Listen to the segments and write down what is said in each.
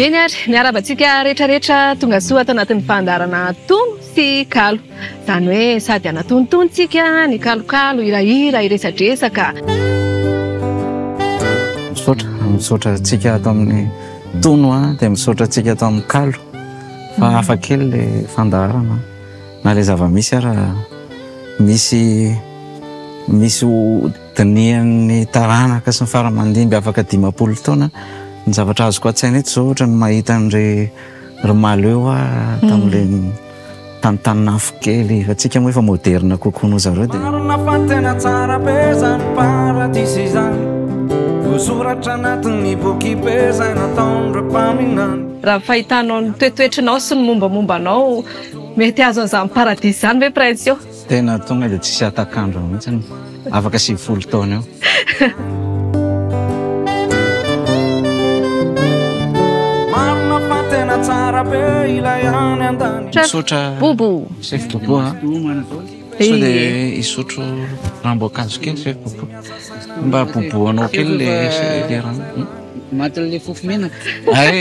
eny ary miarabantsika rehetrarehetra tonga soa atao anatin'ny fandarana tono sy kalo izany hoe sady anatonontonontsika ny kalokalo irahira iresadresaka misaotra antsika atao amin'ny tono dia misaotra antsika atao amin'ny kalo fa hafa kely ilay fandarana na ilay zava-misy ara misy dinian'ny taranaka sy ny faramandimby afaka 10 taona ny zavatra azoko an-tsaina eto zao ohatra ny mahita an'ireo romaleo tamin'ilay tanotaninafo kely fa tsika moa efa moderna kokoa noho zareo dia marina fa tena tsara be zany paradisy izany voasoratra anatin'ny boky be zay nataon'ireo mpaminany raha fahitanao ny toetoetrinao sy ny mombamombanao mety azo an'izany paradisy izany ve prince io tena tonga dia tsisy atakandro mihitsiny afaka 90 taona eo marina fa tena tsara be ilay any andany misaotra bobo chef bobo so dia isotro ramboankazo kely chef bobo mba boboanao kely le rano matin'le fofo menaka ay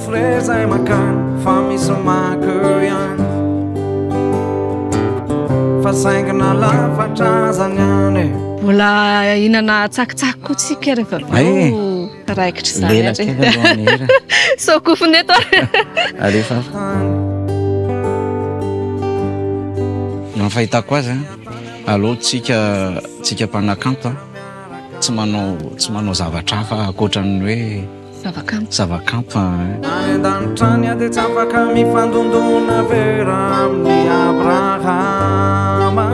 frezay makany fa misy maka ihany fa saingina lafatra zany any mbola hinana tsakitsaky koa tsika rehefa vao raikitra izany lela kely alohan'ny hira sokofony eto alefa ny fahitako azy allo tsika mpanakanto tsy manao zavatra hafa akoatran'ny hoe zavakanto any an-danitrany dia tsy afaka mifandondona vera amin'ny abrahama